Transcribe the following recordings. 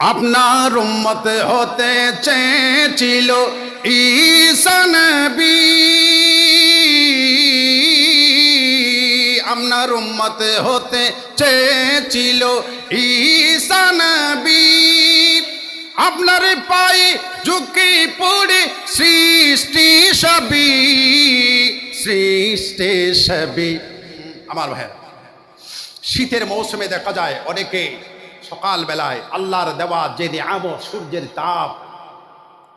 আপনার উম্মত হতে চেয়েছিল ঈসা নবী, আপনার উম্মত হতে চেয়েছিল ঈসা নবী। আপনার পায়ে ঝুঁকি পড়ে সৃষ্টি সবই, সৃষ্টি সবই। আমার ভাই, শীতের মৌসুমে দেখা যায় অনেকে সকাল বেলায় আল্লাহর দেওয়া যে নিয়ামত সূর্যের তাপ,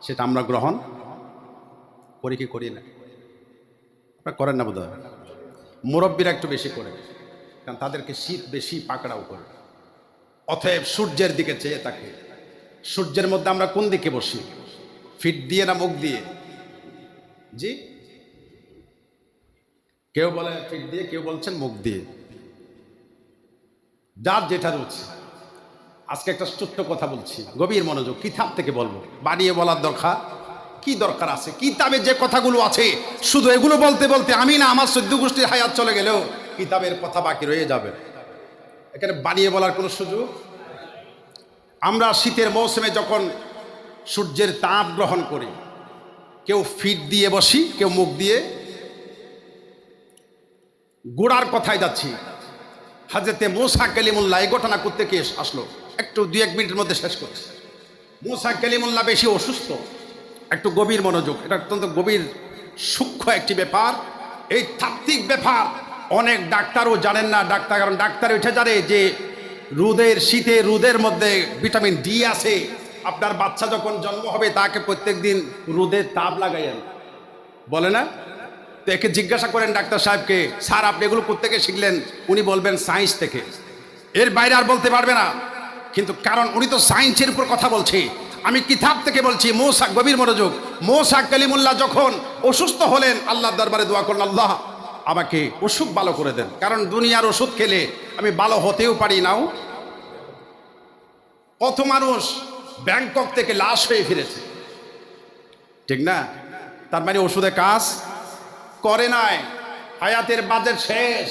সেটা আমরা গ্রহণ করি কি করি না? আপনারা করেন না বোধহয়। মুরব্বীরা একটু বেশি করে, কারণ তাদেরকে শীত বেশি পাকড়াও করে। অতএব সূর্যের দিকে চেয়ে থাকে। সূর্যের মধ্যে আমরা কোন দিকে বসি? ফিট দিয়ে না মুখ দিয়ে? জি, কেউ বলে ফিট দিয়ে, কেউ বলছেন মুখ দিয়ে, যার যেটা রুচি। আজকে একটা ছোট্ট কথা বলছি, গভীর মনোযোগ, কিতাব থেকে বলবো, বানিয়ে বলার দরকার কি দরকার আছে? কিতাবে যে কথাগুলো আছে শুধু এগুলো বলতে বলতে আমি না আমার 14 গোষ্ঠীর হায়াত চলে গেলেও কিতাবের কথা বাকি রয়ে যাবে। এখানে বানিয়ে বলার কোনো সুযোগ। আমরা শীতের মৌসুমে যখন সূর্যের তাপ গ্রহণ করি, কেউ ফিট দিয়ে বসি, কেউ মুখ দিয়ে। গোড়ার কথায় যাচ্ছি, হযরতে মুসা কালিমুল্লাহ এই ঘটনা করতে কে আসলো, একটু 2-1 মিনিটের মধ্যে শেষ করছি। মুসা কালিমুল্লাহ বেশি অসুস্থ, একটু গভীর মনোযোগ, এটা অত্যন্ত গভীর সূক্ষ্ম একটি ব্যাপার। এই তাত্ত্বিক ব্যাপার অনেক ডাক্তারও জানেন না। কারণ ডাক্তার উঠে জানে যে রোদের শীতে রোদের মধ্যে ভিটামিন ডি আছে। আপনার বাচ্চা যখন জন্ম হবে তাকে প্রত্যেক দিন রোদের তাপ লাগাইয়েন, বলে না? তো একে জিজ্ঞাসা করেন ডাক্তার সাহেবকে, স্যার আপনি এগুলো কোত্থেকে শিখলেন? উনি বলবেন সায়েন্স থেকে, এর বাইরে আর বলতে পারবে না। কিন্তু কারণ উনি তো সায়েন্সের উপর কথা বলছে, আমি কিতাব থেকে বলছি। মুসা, গভীর মনোযোগ, মুসা কালিমুল্লাহ যখন অসুস্থ হলেন আল্লাহর দরবারে দোয়া করলেন, আল্লাহ আমাকে অসুখ ভালো করে দেন, কারণ দুনিয়ার ওষুধ খেলে আমি ভালো হতেও পারি নাও। কত মানুষ ব্যাংকক থেকে লাশ হয়ে ফিরেছে, ঠিক না? তার মানে ওষুধে কাজ করে নাই, হায়াতের বাজেট শেষ।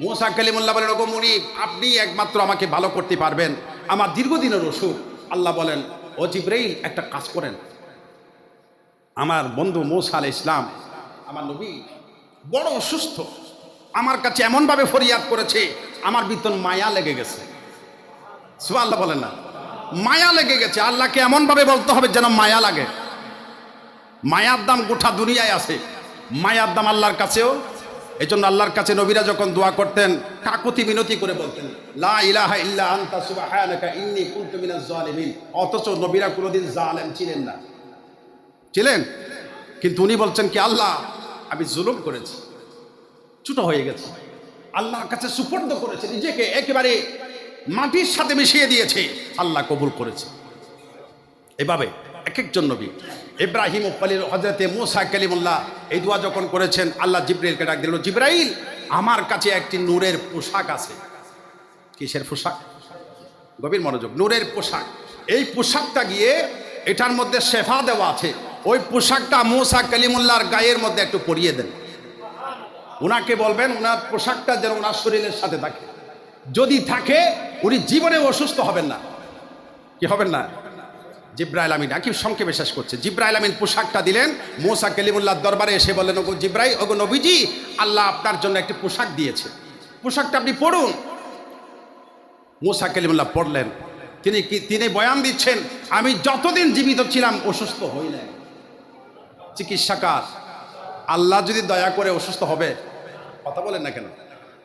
মুসা কালিমুল্লাহ বলেন, ওগো মুনিব, আপনি একমাত্র আমাকে ভালো করতে পারবেন, আমার দীর্ঘদিনের অসুখ। আল্লাহ বলেন, ও জিবরাইল একটা কাজ করেন, আমার বন্ধু মুসা আলাইহিস সালাম, আমার নবী বড় অসুস্থ, আমার কাছে এমনভাবে ফরিয়াদ করেছে, আমার ভিতর মায়া লেগে গেছে। সুবহানাল্লাহ বলেন না? মায়া লেগে গেছে। আল্লাহকে এমনভাবে বলতে হবে যেন মায়া লাগে। মায়ার দাম গোটা দুনিয়ায় আছে, মায়ার দাম আল্লাহর কাছেও। এই জন্য আল্লাহর কাছে নবীরা যখন দোয়া করতেন কাকুতি মিনতি করে বলতেন, লা ইলাহা ইল্লা আনতা সুবহানাকা ইন্নী কুনতু মিনাজ জালিমিন। অথচ নবীরা কোনোদিন জালেম ছিলেন না, ছিলেন? কিন্তু উনি বলছেন কি, আল্লাহ আমি জুলুম করেছি, ছোট হয়ে গেছে, আল্লাহর কাছে সুপর্দ করেছে, নিজেকে একেবারে মাটির সাথে মিশিয়ে দিয়েছে, আল্লাহ কবুল করেছে। এভাবে এক একজন নবী, ইব্রাহিম ও খলিল, হযরতে মুসা কালিমুল্লাহ এই দোয়া যখন করেছেন, আল্লাহ জিবরাইলকে ডাক দিল, জিবরাইল আমার কাছে একটি নূরের পোশাক আছে। কিসের পোশাক? গভীর মনোযোগ, নূরের পোশাক। এই পোশাকটা গিয়ে এটার মধ্যে শেফা দেওয়া আছে, ওই পোশাকটা মুসা কালিমুল্লাহর গায়ের মধ্যে একটু পরিয়ে দেন। ওনাকে বলবেন ওনার পোশাকটা যেন ওনার শরীরের সাথে থাকে, যদি থাকে উনি জীবনে অসুস্থ হবেন না। কি হবেন না? জিব্রাইল আমিন, কি সংক্ষেপে শেষ করছে, জিব্রাইল আমিন পোশাকটা দিলেন মুসা কালিমুল্লাহর দরবারে। এসে বললেন, ওগো জিব্রাইল, ওগো নবীজি, আল্লাহ আপনার জন্য একটি পোশাক দিয়েছে, পোশাকটা আপনি পড়ুন। মুসা কালিমুল্লাহ পড়লেন। তিনি বয়ান দিচ্ছেন, আমি যতদিন জীবিত ছিলাম অসুস্থ হই নাই। চিকিৎসাকার আল্লাহ যদি দয়া করে অসুস্থ হবে? কথা বলেন না কেন?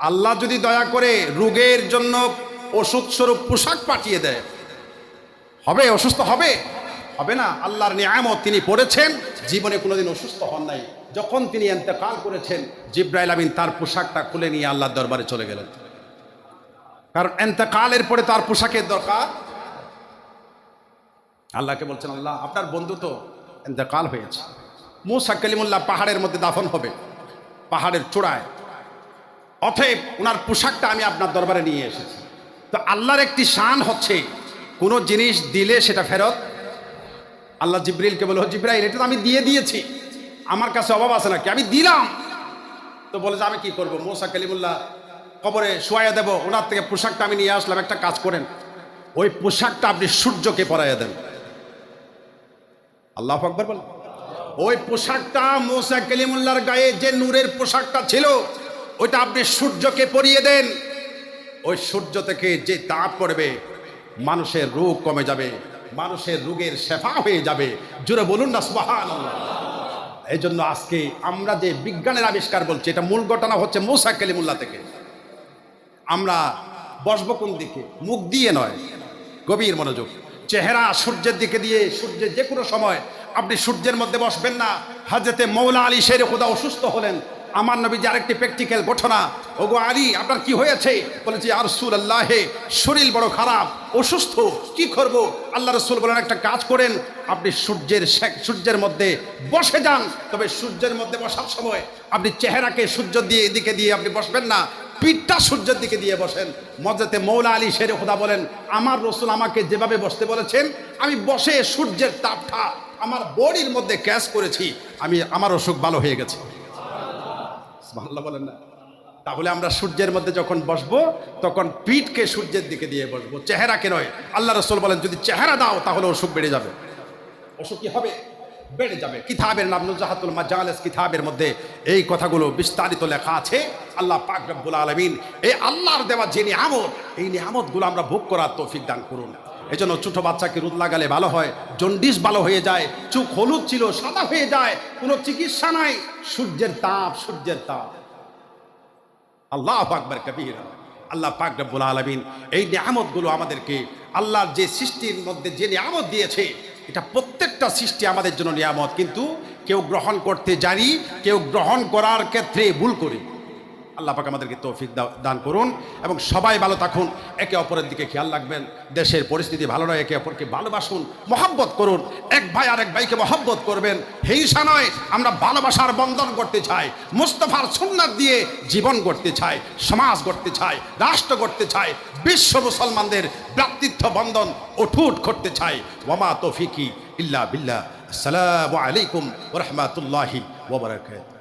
আল্লাহ যদি দয়া করে রোগের জন্য ওষুধ স্বরূপ পোশাক পাঠিয়ে দেয়, হবে? অসুস্থ হবে? হবে না। আল্লাহর নিয়ামত তিনি পড়েছেন, জীবনে কোনোদিন অসুস্থ হন নাই। যখন তিনি ইন্তেকাল করেছেন, জিব্রাইল আমিন তার পোশাকটা খুলে নিয়ে আল্লাহর দরবারে চলে গেলেন, কারণ ইন্তেকালের পরে তার পোশাকের দরকার। আল্লাহকে বলছেন, আল্লাহ আপনার বন্ধু তো ইন্তেকাল হয়েছে, মুসা কালিমুল্লাহ পাহাড়ের মধ্যে দাফন হবে, পাহাড়ের চূড়ায়, অতএব ওনার পোশাকটা আমি আপনার দরবারে নিয়ে এসেছি। তো আল্লাহর একটি শান হচ্ছে, কোনো জিনিস দিলে সেটা ফেরত। আল্লাহ জিবরিলকে বলে, জিবরাইল এটা তো আমি দিয়ে দিয়েছি, আমার কাছে অভাব আছে নাকি? আমি দিলাম। তো বলে যে আমি কি করবো, মুসা কালিমুল্লাহ কবরে শোয়া দেব, ওনার থেকে পোশাকটা আমি নিয়ে আসলাম, একটা কাজ করেন, ওই পোশাকটা আপনি সূর্যকে পরাইয়া দেন। আল্লাহু আকবার বলেন। ওই পোশাকটা মুসা কালিমুল্লাহর গায়ে যে নূরের পোশাকটা ছিল ওইটা আপনি সূর্যকে পরিয়ে দেন। ওই সূর্য থেকে যে তাপ পড়বে মানুষের রোগ কমে যাবে, মানুষের রোগের শেফা হয়ে যাবে। জোরে বলুন না সুবহানাল্লাহ। এই জন্য আজকে আমরা যে বিজ্ঞানের আবিষ্কার বলছি এটা মূল ঘটনা হচ্ছে মুসা কালিমুল্লাহ থেকে। আমরা বসবো কোন দিকে? মুখ দিয়ে নয়, গভীর মনোযোগ। চেহারা সূর্যের দিকে দিয়ে, সূর্যের যে কোনো সময় আপনি সূর্যের মধ্যে বসবেন না। হযরতে মৌলা আলী শেরে খুদা অসুস্থ হলেন, আমার নবীজি আরেকটি প্র্যাকটিক্যাল ঘটনা, ওগো আলী আপনার কি হয়েছে? বলেছি ইয়া রাসূলুল্লাহ শরীর বড় খারাপ, অসুস্থ, কি করব? আল্লাহ রাসূল বলেন একটা কাজ করেন, আপনি সূর্যের মধ্যে বসে যান। তবে সূর্যের মধ্যে বসার সময় আপনি চেহারাকে সূর্য দিয়ে এদিকে দিয়ে আপনি বসবেন না, পিঠটা সূর্যের দিকে দিয়ে বসেন। হযরতে মৌলা আলী শেরে খুদা বলেন আমার রাসূল আমাকে যেভাবে বসতে বলেছেন আমি বসে সূর্যের তাপটা আমার বডির মধ্যে ক্যাচ করেছি, আমার অসুখ ভালো হয়ে গেছে। সুবহানাল্লাহ বলেন না? তাহলে আমরা সূর্যের মধ্যে যখন বসবো তখন পিঠকে সূর্যের দিকে দিয়ে বসবো, চেহারাকে নয়। আল্লাহ রাসূল বলেন যদি চেহারা দাও তাহলে অসুখ বেড়ে যাবে। অসুখ কি হবে? বেড়ে যাবে। কিতাবের নাম নুজহাতুল মাজালিস, কিতাবের মধ্যে এই কথাগুলো বিস্তারিত লেখা আছে। আল্লাহ পাক রব্বুল আলামিন এই আল্লাহর দেওয়া যে নিয়ামত, এই নিয়ামতগুলো আমরা ভোগ করার তৌফিক দান করুন। এই জন্য ছোট বাচ্চাকে রোদ লাগালে ভালো হয়, জন্ডিস ভালো হয়ে যায়, চোখ হলুদ ছিল সাদা হয়ে যায়, কোনো চিকিৎসা নাই। সূর্যের তাপ, সূর্যের তাপ। আল্লাহু আকবার কবীরা। আল্লাহ পাক রব্বুল আলামিন এই নিয়ামতগুলো আমাদেরকে, আল্লাহর যে সৃষ্টির মধ্যে যে নিয়ামত দিয়েছে এটা প্রত্যেকটা সৃষ্টি আমাদের জন্য নিয়ামত, কিন্তু কেউ গ্রহণ করতে জানি, কেউ গ্রহণ করার ক্ষেত্রে ভুল করি। আল্লাহ পাক আমাদেরকে তৌফিক দান করুন এবং সবাই ভালো থাকুন, একে অপরের দিকে খেয়াল রাখবেন। দেশের পরিস্থিতি ভালো নয়, একে অপরকে ভালোবাসুন, মহব্বত করুন। এক ভাই আরেক ভাইকে মহব্বত করবেন, হিংসা নয়। আমরা ভালোবাসার বন্ধন করতে চাই, মুস্তাফার সুন্নাত দিয়ে জীবন গড়তে চাই, সমাজ গড়তে চাই, রাষ্ট্র গড়তে চাই, বিশ্ব মুসলমানদের ভ্রাতৃত্ব বন্ধন অটুট করতে চাই। ওয়ামা তৌফিকি ইল্লা বিল্লাহ। আসসালামু আলাইকুম ওয়া রাহমাতুল্লাহি ওয়া বারাকাতুহু।